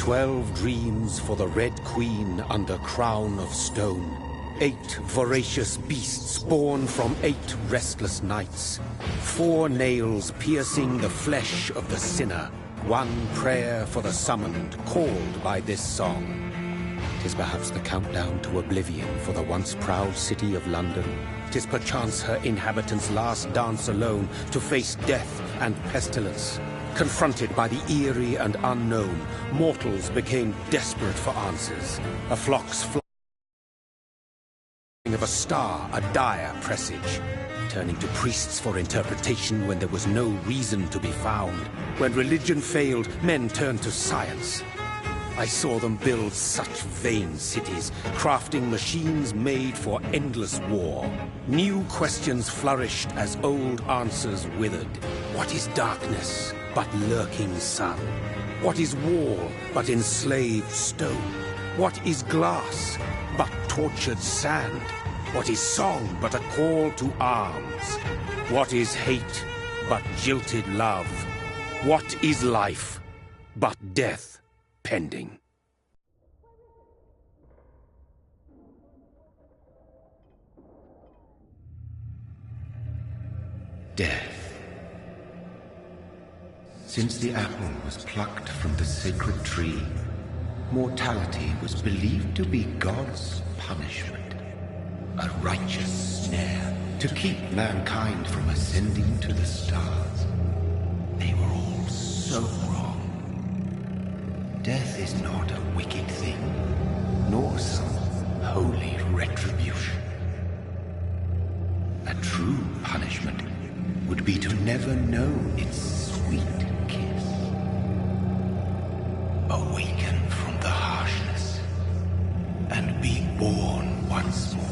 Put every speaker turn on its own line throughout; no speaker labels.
12 dreams for the Red Queen under crown of stone. 8 voracious beasts born from 8 restless nights. 4 nails piercing the flesh of the sinner. 1 prayer for the summoned, called by this song. 'Tis perhaps the countdown to oblivion for the once proud city of London. 'Tis perchance her inhabitants' last dance alone to face death and pestilence. Confronted by the eerie and unknown, mortals became desperate for answers. A flock's flying of a star, a dire presage. Turning to priests for interpretation when there was no reason to be found. When religion failed, men turned to science. I saw them build such vain cities, crafting machines made for endless war. New questions flourished as old answers withered. What is darkness but lurking sun? What is wall but enslaved stone? What is glass but tortured sand? What is song but a call to arms? What is hate but jilted love? What is life but death pending?
Death. Since the apple was plucked from the sacred tree, mortality was believed to be God's punishment. A righteous snare to keep mankind from ascending to the stars. They were all so wrong. Death is not a wicked thing, nor some holy retribution. A true punishment would be to never know its sweet kiss. Awaken from the harshness and be born once more.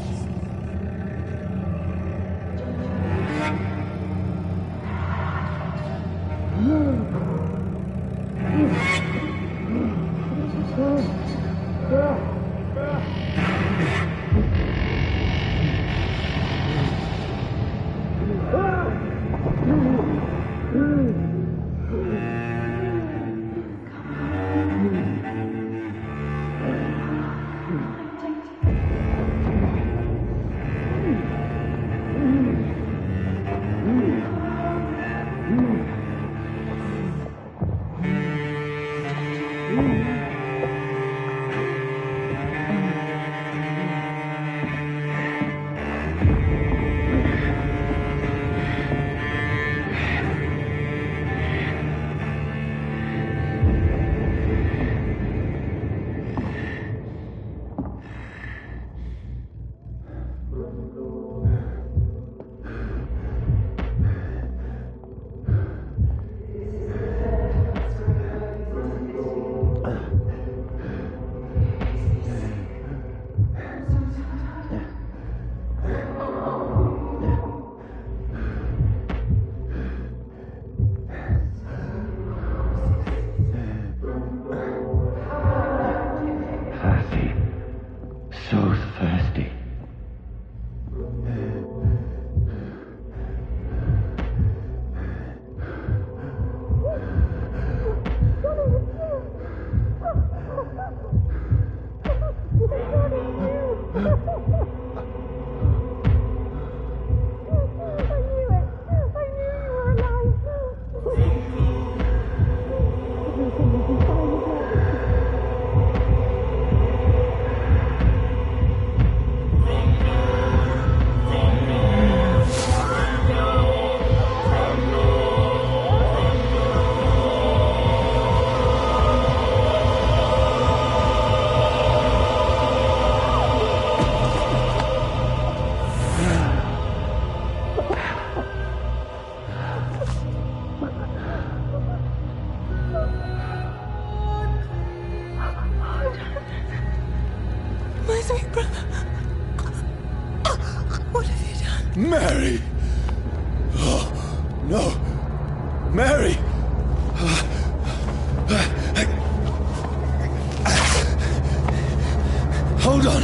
Mary! Oh, no! Mary! Hold on!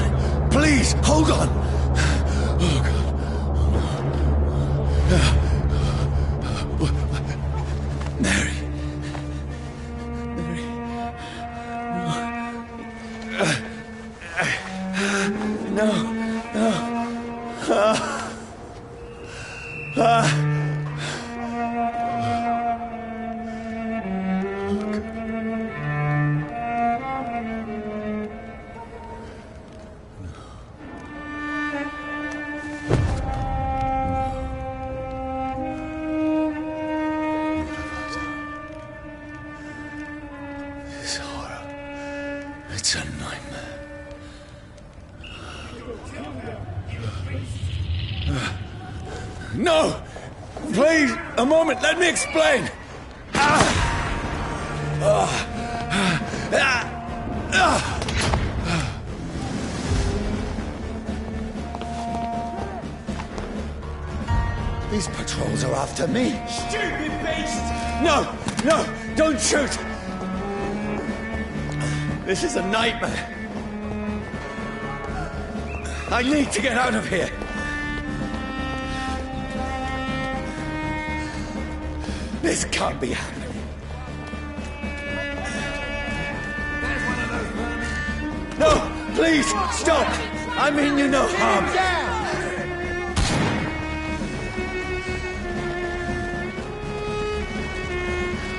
Please, hold on! Oh, God. Mary. Mary. No! Please, a moment, let me explain! These patrols are after me.
Stupid beast!
No! No! Don't shoot! This is a nightmare. I need to get out of here. This can't be happening. No! Please! Stop! I mean you no harm.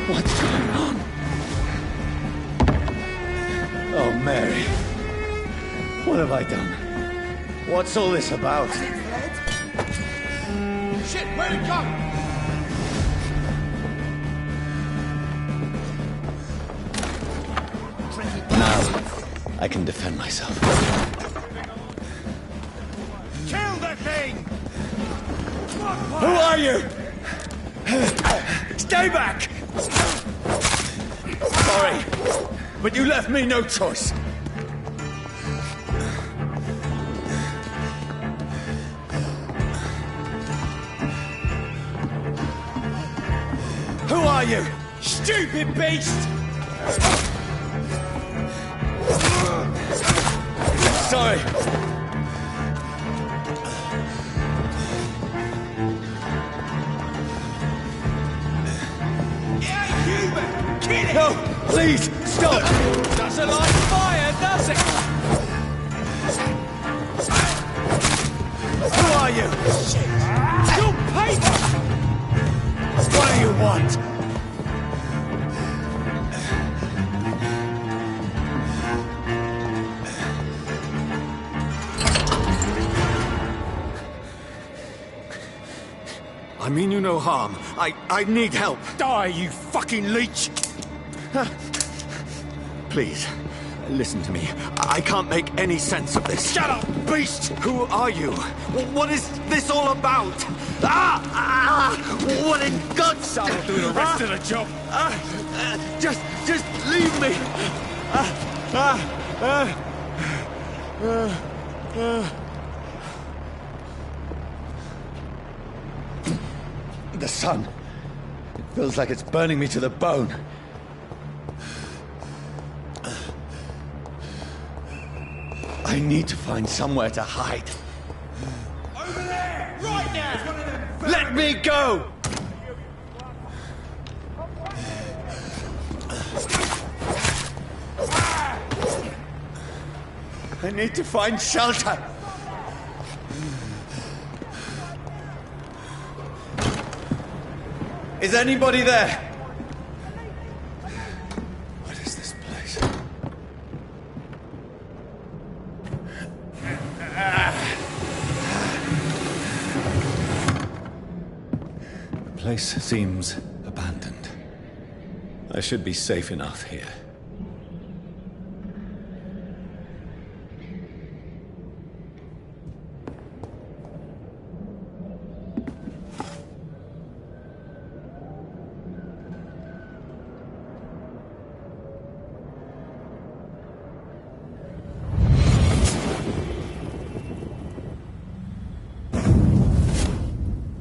What's going on? Oh, Mary. What have I done? What's all this about?
Shit, where'd it go?
Now, I can defend myself.
Kill the thing!
Who are you? Stay back! Sorry, but you left me no choice. Who are you?
Stupid beast!
Sorry.
Kill it!
No, please, stop!
Doesn't like fire, does it?
Who are you?
Shit! Your paper!
What do you want? I mean you no harm. I need help.
Die, you fucking leech!
Please, listen to me. I can't make any sense of this.
Shut up, beast!
Who are you? What is this all about? What in God's name?
That'll do the rest of the job.
Just leave me. The sun. It feels like it's burning me to the bone. I need to find somewhere to hide.
Over there! Right now!
Let me go! I need to find shelter. Is anybody there? What is this place? The place seems abandoned. I should be safe enough here.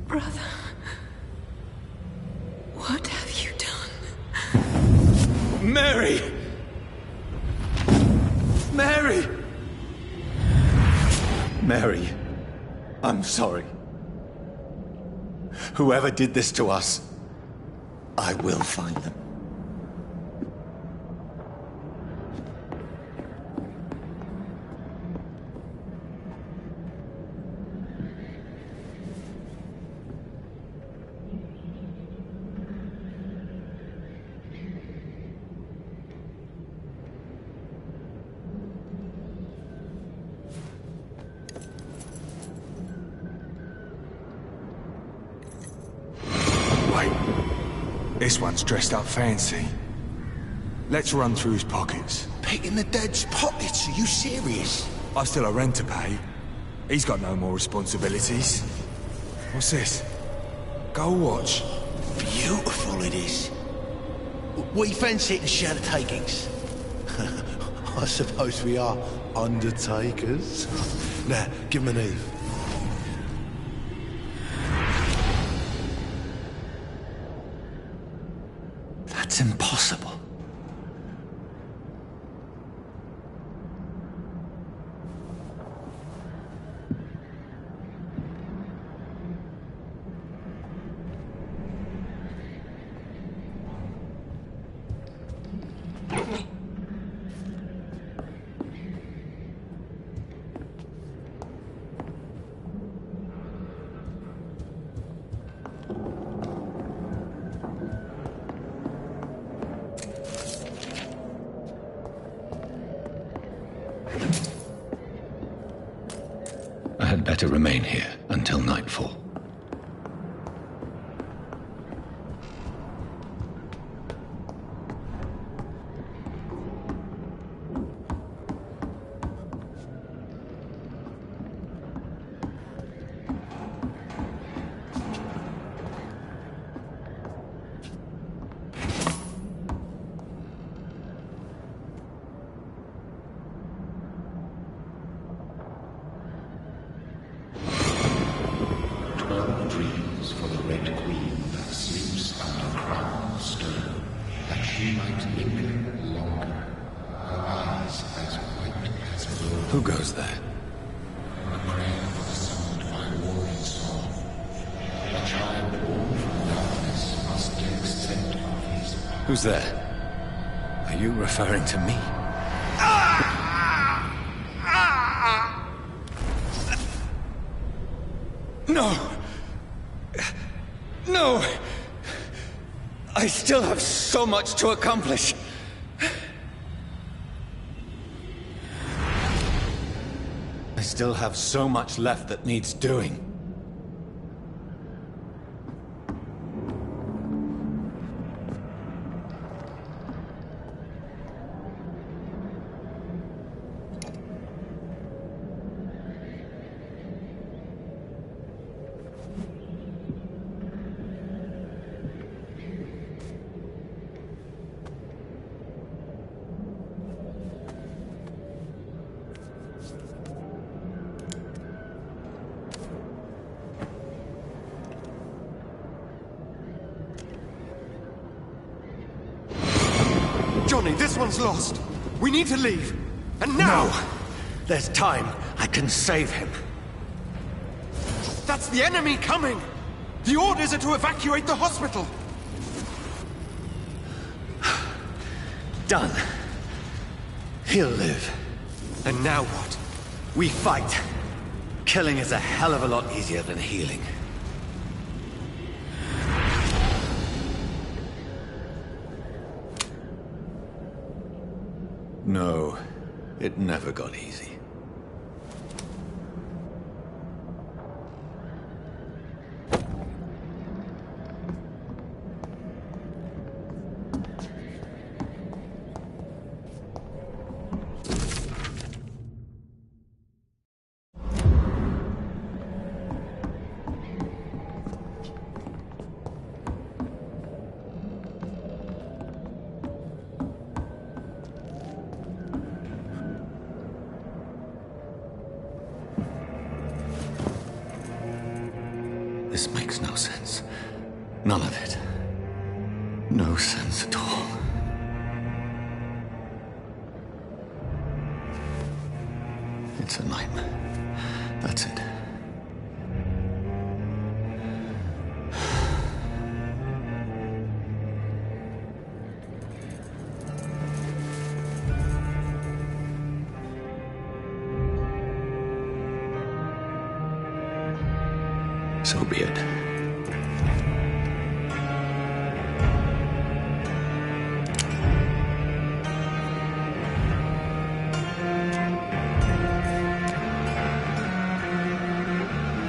Brother, what have you done?
Mary! Mary! Mary, I'm sorry. Whoever did this to us, I will find them.
This one's dressed up fancy. Let's run through his pockets.
Picking the dead's pockets? Are you serious?
I've still a rent to pay. He's got no more responsibilities. What's this? Go watch.
Beautiful it is. What you fancy eating shadow takings? I suppose we are undertakers. Now, give him an Eve.
That's impossible. I had better remain here until nightfall.
Dreams for the Red Queen that sleeps under crown stone, that she might linger longer, her eyes as white as wool.
Who goes there?
A prayer summoned by warring song. A child born from darkness must accept of his power.
Who's there? Are you referring to me? No! No! I still have so much to accomplish. I still have so much left that needs doing.
Johnny, this one's lost. We need to leave. And now!
No! There's time. I can save him.
That's the enemy coming! The orders are to evacuate the hospital!
Done. He'll live.
And now what?
We fight. Killing is a hell of a lot easier than healing. No, it never got easy. This makes no sense. None of it. No sense at all. It's a nightmare. That's it. So be it.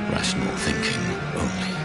Rational thinking only.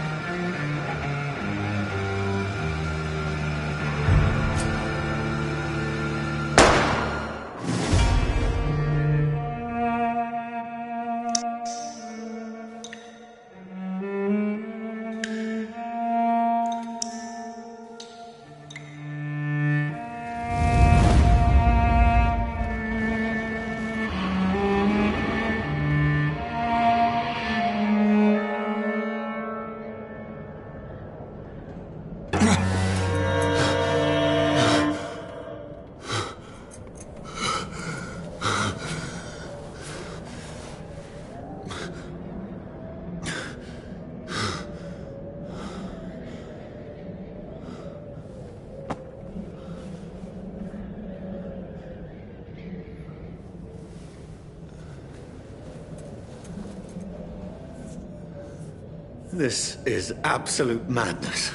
This is absolute madness.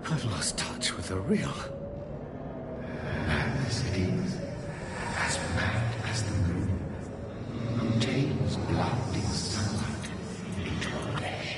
I've lost touch with the real.
Mad as it is, as mad as the moon, who takes blood in sunlight into flesh.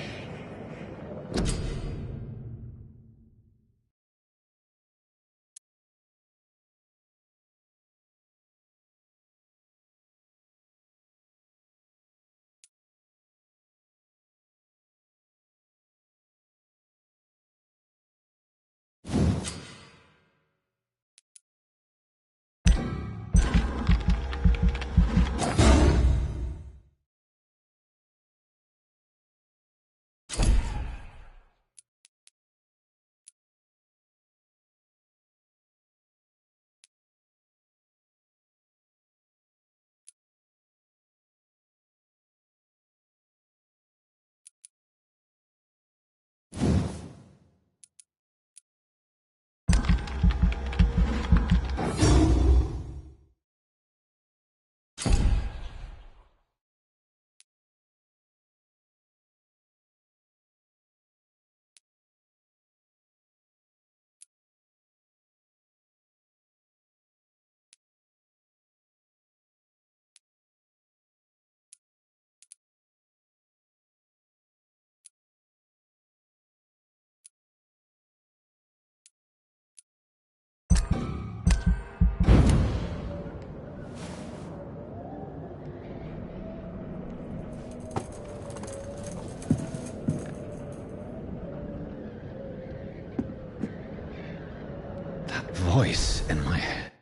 Voice in my head.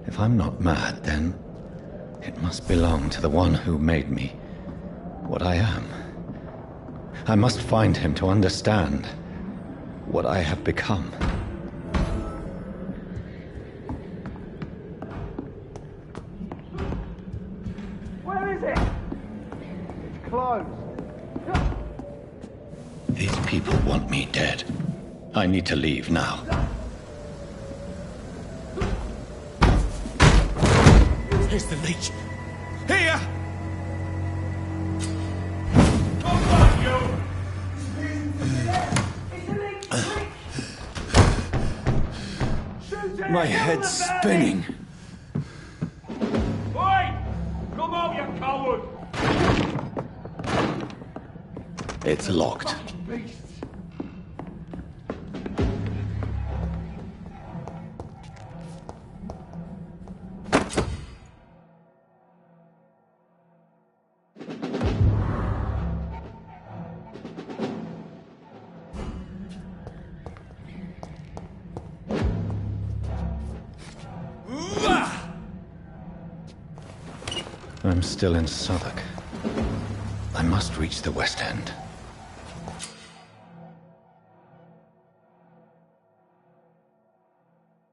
If I'm not mad, then it must belong to the one who made me what I am. I must find him to understand what I have become.
Where is it? It's closed.
These people want me dead. I need to leave now.
Here's the leech. Here!
My head's spinning.
Oi! Come out, you coward!
It's locked.
Beast!
I'm still in Southwark. I must reach the West End.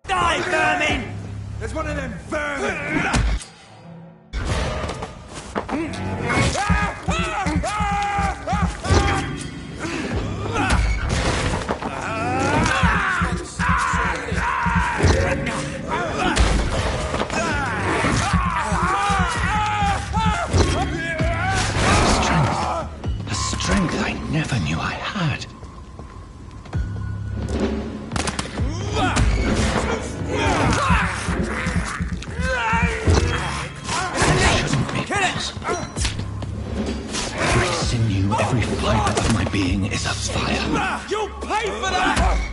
Die, vermin! There's one of them vermin!
Strength I never knew I had. Shouldn't be possible. Every sinew, every fiber of my being is afire.
You'll pay for that!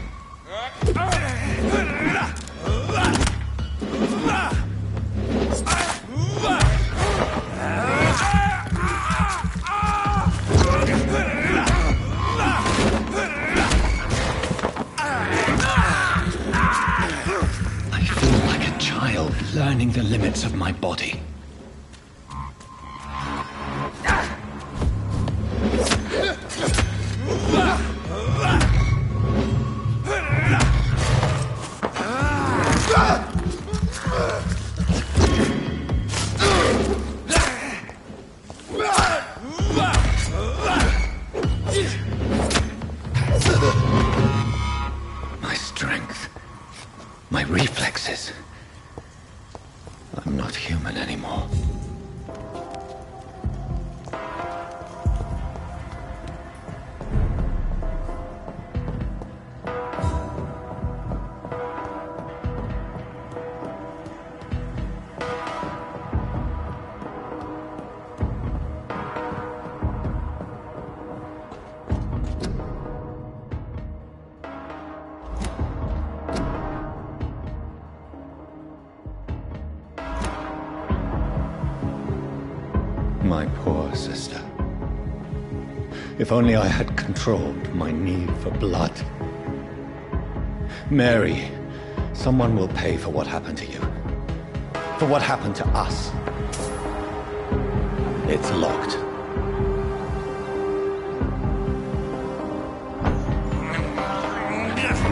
I feel like a child learning the limits of my body. My strength, my reflexes. I'm not human anymore. sister. If only I had controlled my need for blood. Mary, someone will pay for what happened to you. For what happened to us. It's locked.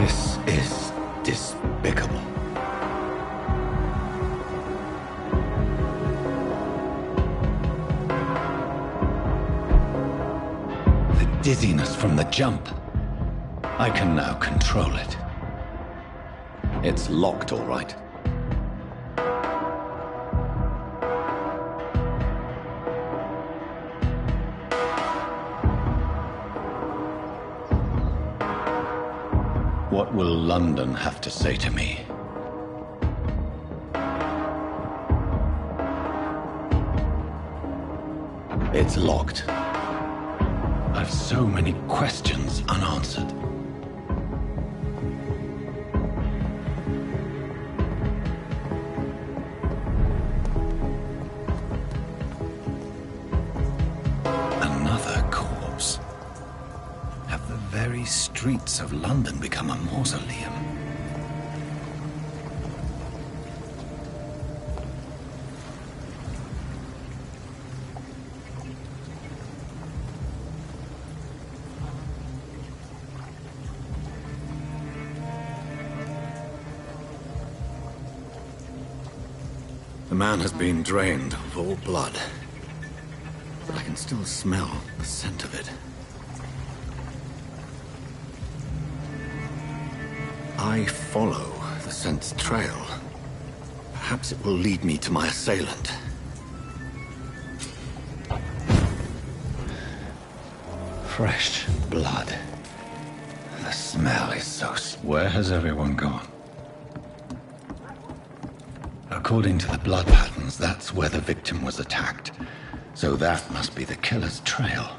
This is despicable. The dizziness from the jump. I can now control it. It's locked, all right. What will London have to say to me? It's locked. I've so many questions unanswered. Another corpse. Have the very streets of London become a mausoleum? The man has been drained of all blood, but I can still smell the scent of it. I follow the scent's trail. Perhaps it will lead me to my assailant. Fresh blood. The smell is so... Where has everyone gone? According to the blood patterns, that's where the victim was attacked. So that must be the killer's trail.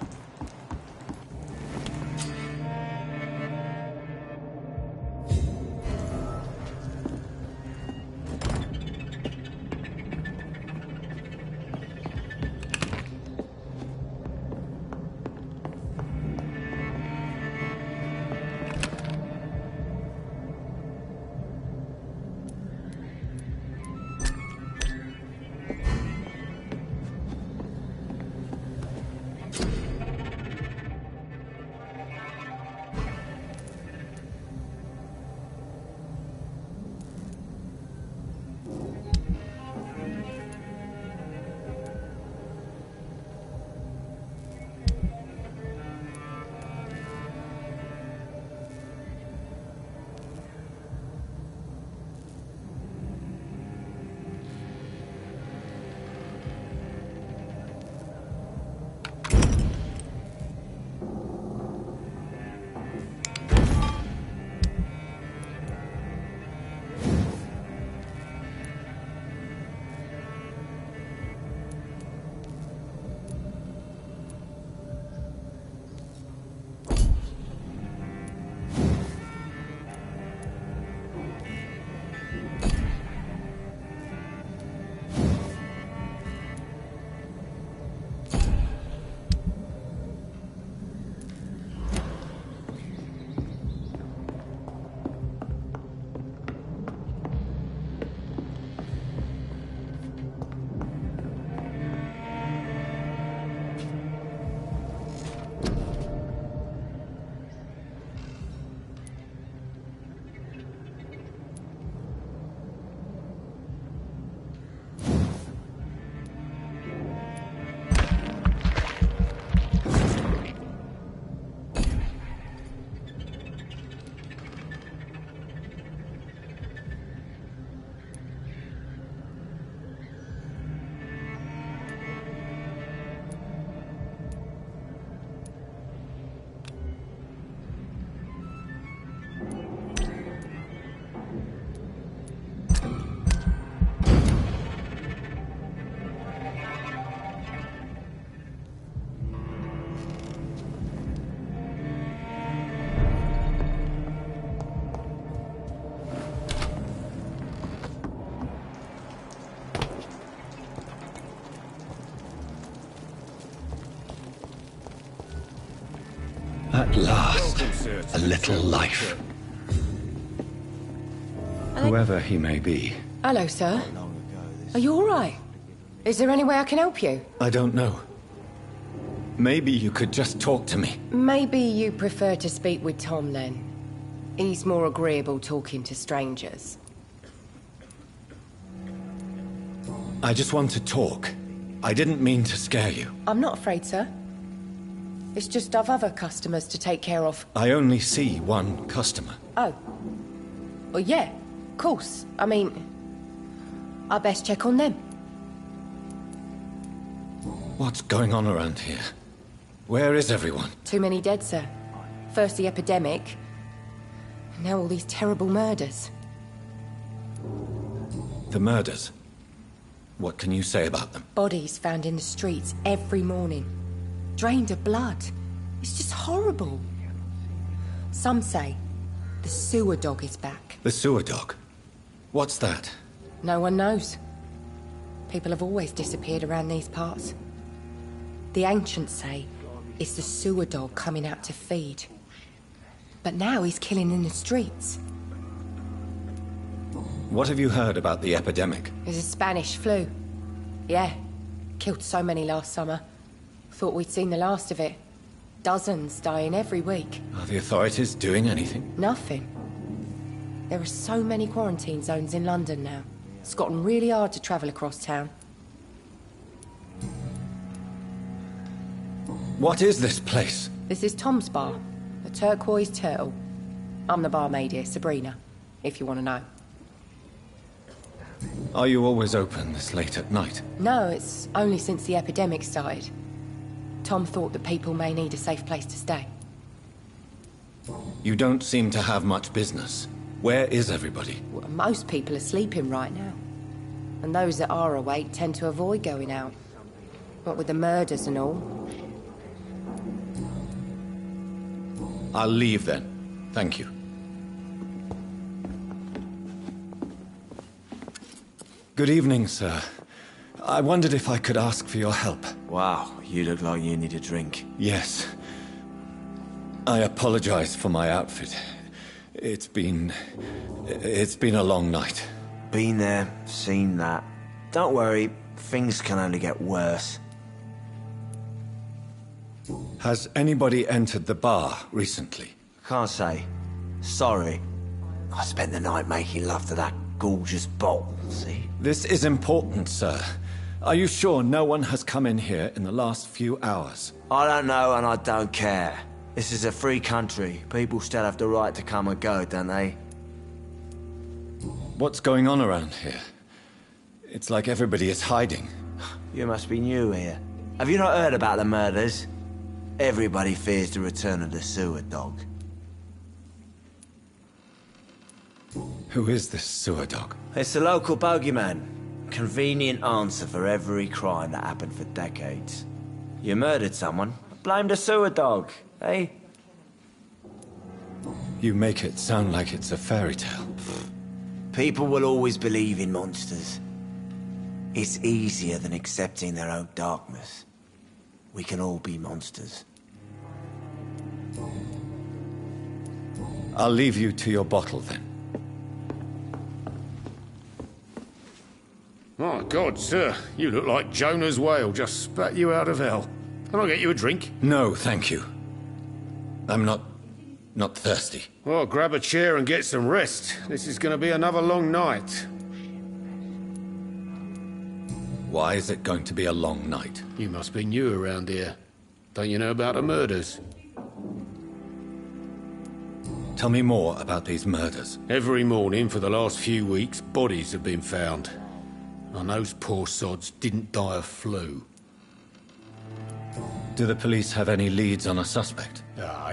At last, a little life. Whoever he may be.
Hello, sir. Are you all right? Is there any way I can help you?
I don't know. Maybe you could just talk to me.
Maybe you prefer to speak with Tom, then. He's more agreeable talking to strangers.
I just want to talk. I didn't mean to scare you.
I'm not afraid, sir. It's just I've other customers to take care of.
I only see one customer.
Oh. Well, yeah, of course. I mean, I best check on them.
What's going on around here? Where is everyone?
Too many dead, sir. First the epidemic, now all these terrible murders.
The murders? What can you say about them?
Bodies found in the streets every morning. Drained of blood. It's just horrible. Some say the sewer dog is back.
The sewer dog? What's that?
No one knows. People have always disappeared around these parts. The ancients say it's the sewer dog coming out to feed. But now he's killing in the streets.
What have you heard about the epidemic?
It's a Spanish flu. Yeah. Killed so many last summer. Thought we'd seen the last of it. Dozens dying every week.
Are the authorities doing anything?
Nothing. There are so many quarantine zones in London now. It's gotten really hard to travel across town.
What is this place?
This is Tom's bar. The Turquoise Turtle. I'm the barmaid here, Sabrina, if you want to know.
Are you always open this late at night?
No, it's only since the epidemic started. Tom thought that people may need a safe place to stay.
You don't seem to have much business. Where is everybody?
Well, most people are sleeping right now. And those that are awake tend to avoid going out. What with the murders and all.
I'll leave then. Thank you. Good evening, sir. I wondered if I could ask for your help.
Wow, you look like you need a drink.
Yes. I apologize for my outfit. It's been a long night.
Been there, seen that. Don't worry, things can only get worse.
Has anybody entered the bar recently?
Can't say. Sorry. I spent the night making love to that gorgeous bottle, see?
This is important, sir. Are you sure no one has come in here in the last few hours?
I don't know and I don't care. This is a free country. People still have the right to come and go, don't they?
What's going on around here? It's like everybody is hiding.
You must be new here. Have you not heard about the murders? Everybody fears the return of the sewer dog.
Who is this sewer dog?
It's the local bogeyman. Convenient answer for every crime that happened for decades. You murdered someone, blame the sewer dog, eh?
You make it sound like it's a fairy tale.
People will always believe in monsters. It's easier than accepting their own darkness. We can all be monsters.
I'll leave you to your bottle then.
My God, sir, you look like Jonah's whale just spat you out of hell. Can I get you a drink?
No, thank you. I'm not thirsty.
Well, grab a chair and get some rest. This is going to be another long night.
Why is it going to be a long night?
You must be new around here. Don't you know about the murders?
Tell me more about these murders.
Every morning for the last few weeks, bodies have been found. And those poor sods didn't die of flu.
Do the police have any leads on a suspect?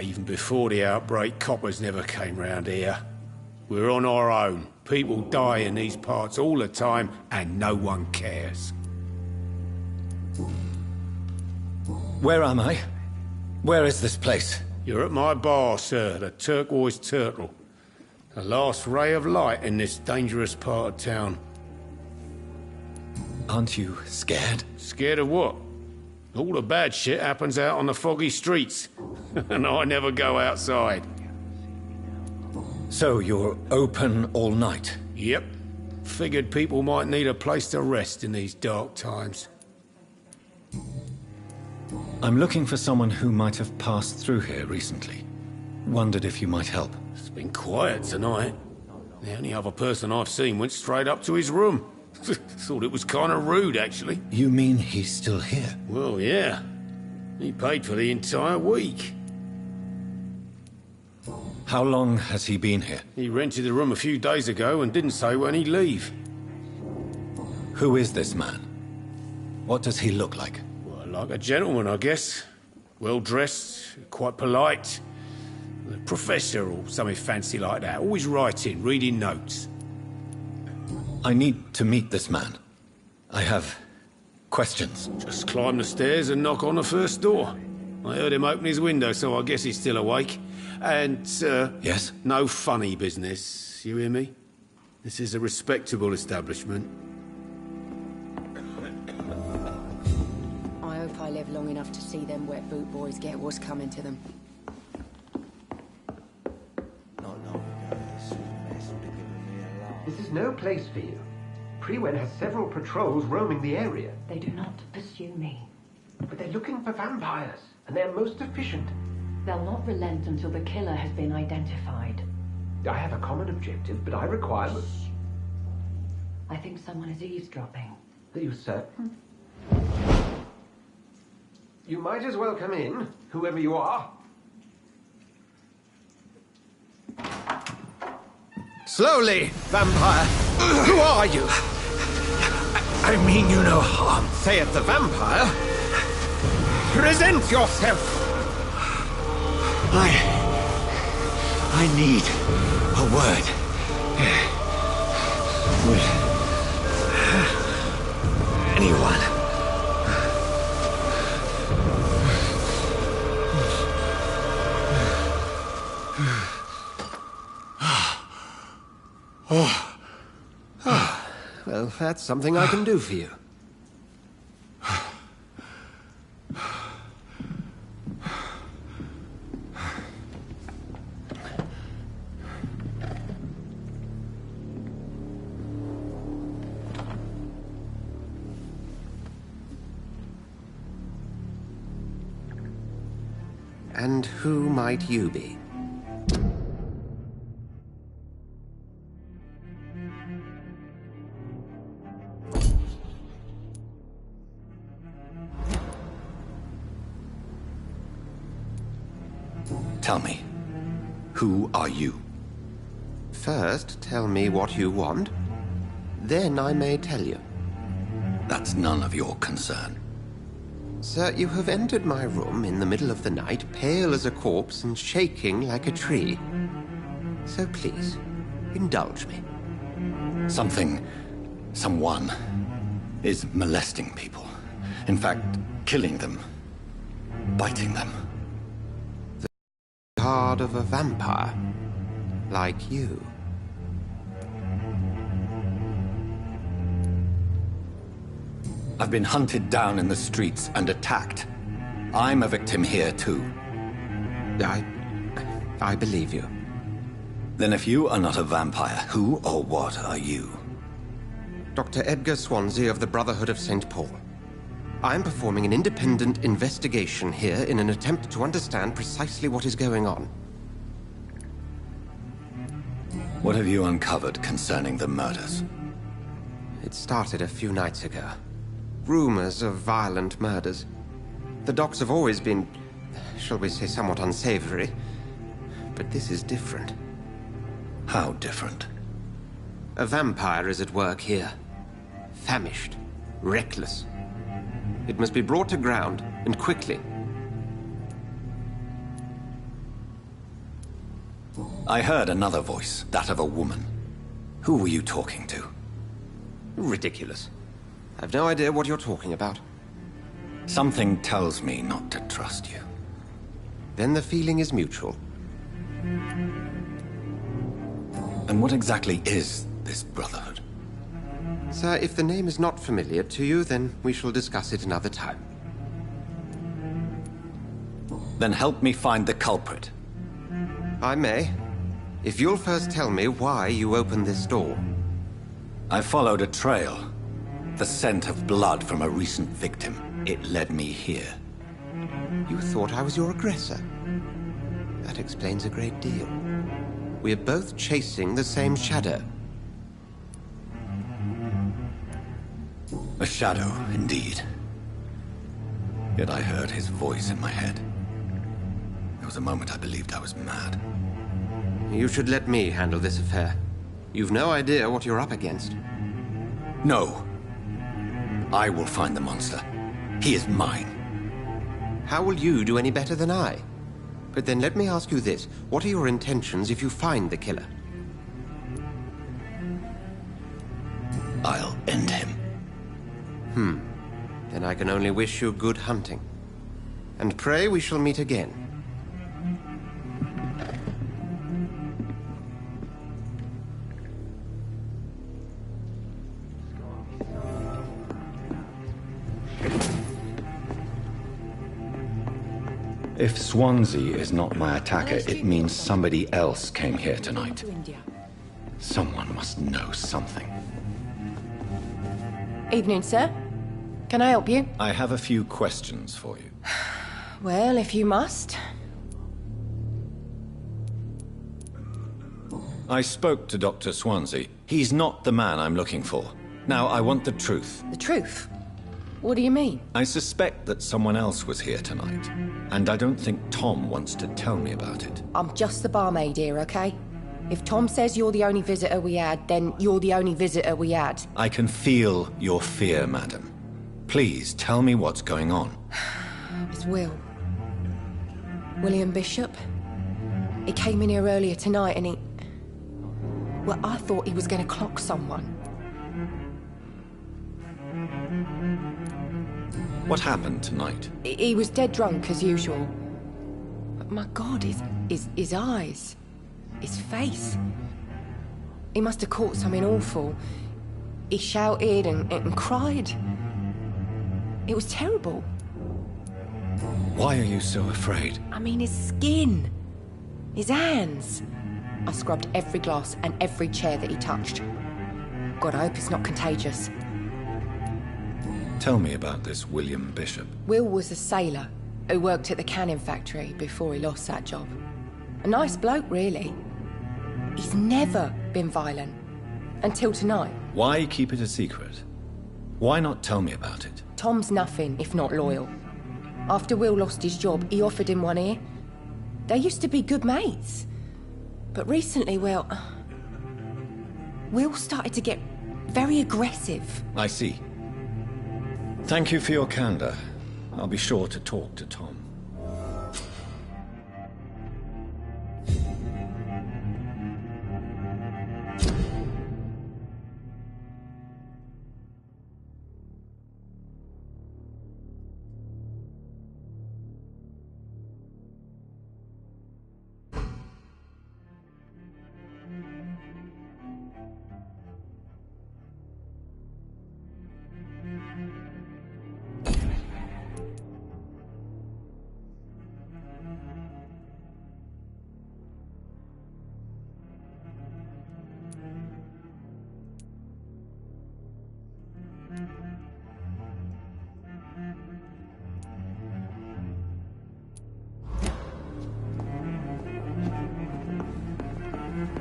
Even before the outbreak, coppers never came round here. We're on our own. People die in these parts all the time, and no one cares.
Where am I? Where is this place?
You're at my bar, sir, the Turquoise Turtle. The last ray of light in this dangerous part of town.
Aren't you scared?
Scared of what? All the bad shit happens out on the foggy streets. And I never go outside.
So you're open all night?
Yep. Figured people might need a place to rest in these dark times.
I'm looking for someone who might have passed through here recently. Wondered if you might help.
It's been quiet tonight. The only other person I've seen went straight up to his room. Thought it was kind of rude, actually.
You mean he's still here?
Well, yeah. He paid for the entire week.
How long has he been here?
He rented the room a few days ago and didn't say when he'd leave.
Who is this man? What does he look like?
Well, like a gentleman, I guess. Well-dressed, quite polite. A professor or something fancy like that. Always writing, reading notes.
I need to meet this man. I have questions.
Just climb the stairs and knock on the first door. I heard him open his window, so I guess he's still awake. And,
Yes?
no funny business, you hear me? This is a respectable establishment.
I hope I live long enough to see them wet boot boys get what's coming to them.
This is no place for you. Priwen has several patrols roaming the area.
They do not pursue me.
But they're looking for vampires, and they're most efficient.
They'll not relent until the killer has been identified.
I have a common objective, but I require...
I think someone is eavesdropping.
Are you certain? You might as well come in, whoever you are.
Slowly, vampire. Who are you? I mean you no harm, saith the vampire. Present yourself.
I need a word. Will anyone?
Well, that's something I can do for you. And who might you be?
Tell me, who are you?
First, tell me what you want. Then I may tell you.
That's none of your concern.
Sir, you have entered my room in the middle of the night, pale as a corpse and shaking like a tree. So please, indulge me.
Someone is molesting people. In fact, killing them. Biting them.
The heart of a vampire, like you.
I've been hunted down in the streets and attacked. I'm a victim here, too.
I believe you.
Then if you are not a vampire, who or what are you?
Dr. Edgar Swansea of the Brotherhood of St. Paul. I'm performing an independent investigation here in an attempt to understand precisely what is going on.
What have you uncovered concerning the murders?
It started a few nights ago. Rumors of violent murders. The docs have always been, shall we say, somewhat unsavory. But this is different.
How different?
A vampire is at work here. Famished. Reckless. It must be brought to ground, and quickly.
I heard another voice, that of a woman. Who were you talking to?
Ridiculous. I've no idea what you're talking about.
Something tells me not to trust you.
Then the feeling is mutual.
And what exactly is this Brotherhood?
Sir, if the name is not familiar to you, then we shall discuss it another time.
Then help me find the culprit.
I may. If you'll first tell me why you opened this door.
I followed a trail. The scent of blood from a recent victim. It led me here.
You thought I was your aggressor. That explains a great deal. We're both chasing the same shadow.
A shadow, indeed. Yet I heard his voice in my head. There was a moment I believed I was mad.
You should let me handle this affair. You've no idea what you're up against.
No. I will find the monster. He is mine.
How will you do any better than I? But then let me ask you this. What are your intentions if you find the killer?
I'll end him.
Then I can only wish you good hunting. And pray we shall meet again.
If Swansea is not my attacker, it means somebody else came here tonight. Someone must know something.
Evening, sir. Can I help you?
I have a few questions for you.
Well, if you must.
I spoke to Dr. Swansea. He's not the man I'm looking for. Now, I want the truth.
The truth? What do you mean?
I suspect that someone else was here tonight, and I don't think Tom wants to tell me about it.
I'm just the barmaid here, okay? If Tom says you're the only visitor we had, then you're the only visitor we had.
I can feel your fear, madam. Please tell me what's going on.
It's Will. William Bishop. He came in here earlier tonight and he... Well, I thought he was going to clock someone.
What happened tonight?
He was dead drunk, as usual. But my God, his eyes. His face. He must have caught something awful. He shouted and cried. It was terrible.
Why are you so afraid?
I mean, his skin. His hands. I scrubbed every glass and every chair that he touched. God, I hope it's not contagious.
Tell me about this William Bishop.
Will was a sailor who worked at the canning factory before he lost that job. A nice bloke, really. He's never been violent. Until tonight.
Why keep it a secret? Why not tell me about it?
Tom's nothing if not loyal. After Will lost his job, he offered him one ear. They used to be good mates. But recently, well... Will started to get very aggressive.
I see. Thank you for your candor. I'll be sure to talk to Tom.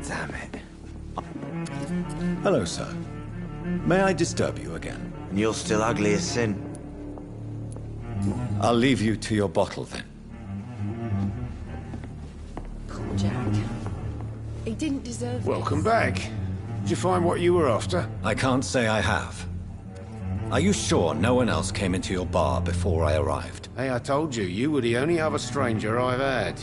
Damn it.
Hello, sir. May I disturb you again?
And you're still ugly as sin.
I'll leave you to your bottle, then.
Poor Jack. He didn't deserve it.
Welcome back. Did you find what you were after?
I can't say I have. Are you sure no one else came into your bar before I arrived?
Hey, I told you, you were the only other stranger I've had.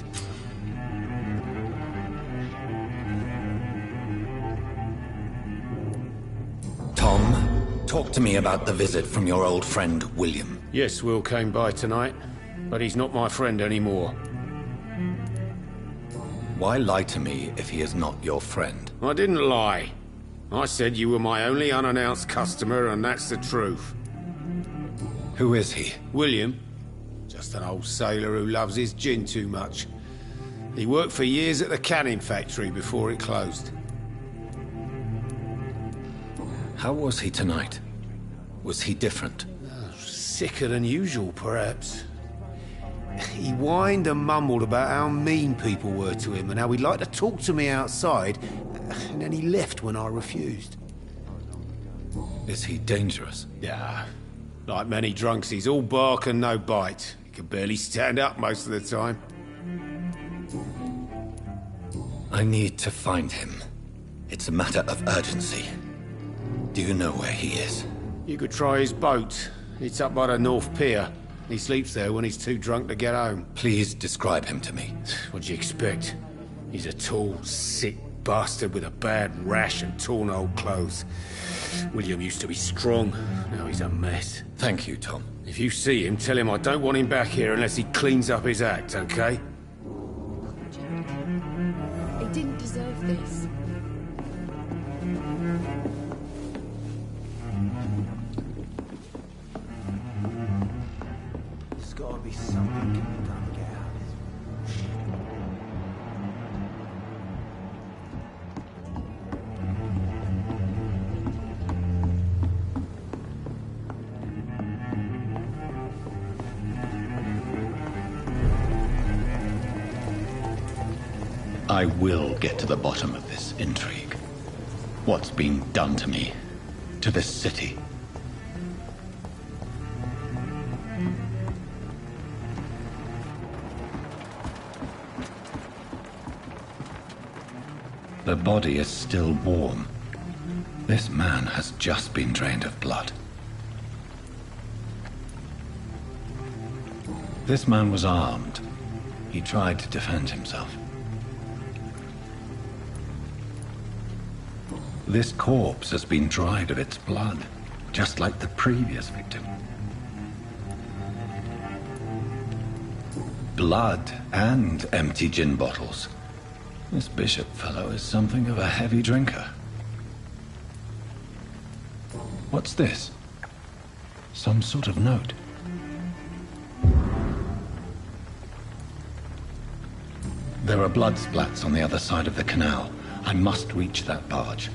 Tom, talk to me about the visit from your old friend, William.
Yes, Will came by tonight, but he's not my friend anymore.
Why lie to me if he is not your friend?
I didn't lie. I said you were my only unannounced customer, and that's the truth.
Who is he?
William. It's Just an old sailor who loves his gin too much. He worked for years at the canning factory before it closed.
How was he tonight? Was he different?
Sicker than usual, perhaps. He whined and mumbled about how mean people were to him and how he'd like to talk to me outside, and then he left when I refused.
Is he dangerous?
Yeah. Like many drunks, he's all bark and no bite. He can barely stand up most of the time.
I need to find him. It's a matter of urgency. Do you know where he is?
You could try his boat. It's up by the North Pier. He sleeps there when he's too drunk to get home.
Please describe him to me.
What do you expect? He's a tall, sick bastard with a bad rash and torn old clothes. William used to be strong. Now he's a mess.
Thank you, Tom.
If you see him, tell him I don't want him back here unless he cleans up his act, okay?
He didn't deserve this.
There's gotta be something can be done to get out of this.
I will get to the bottom of this intrigue. What's being done to me? To this city? The body is still warm. This man has just been drained of blood. This man was armed. He tried to defend himself. This corpse has been dried of its blood, just like the previous victim. Blood and empty gin bottles. This bishop fellow is something of a heavy drinker. What's this? Some sort of note. There are blood splats on the other side of the canal. I must reach that barge.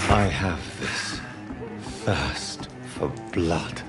I have this thirst for blood.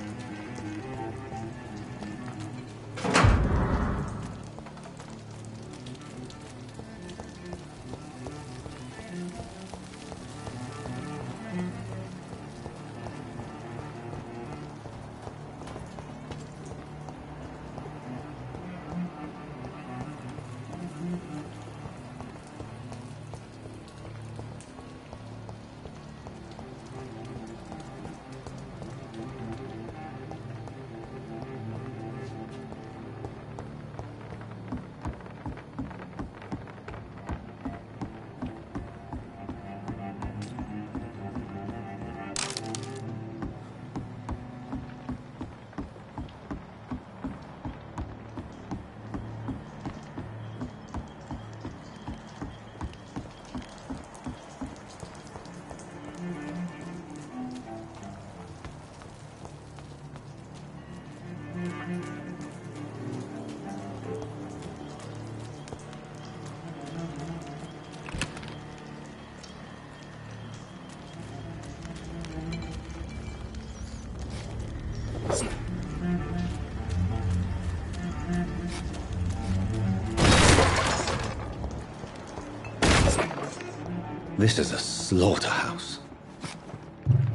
This is a slaughterhouse.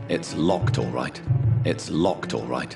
It's locked, all right. It's locked, all right.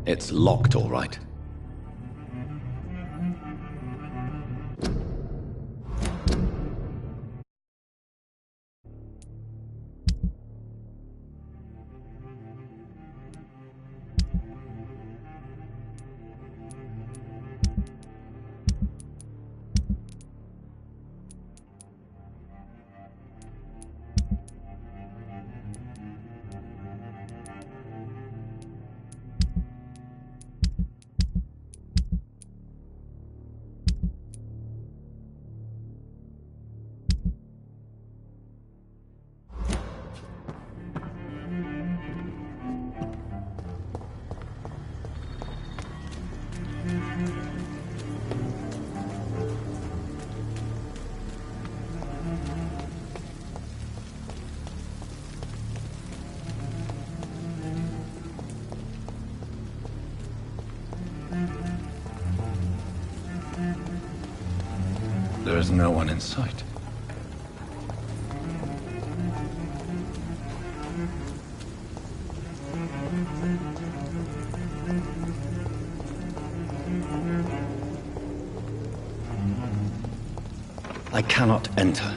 It's locked, all right. There is no one in sight. I cannot enter.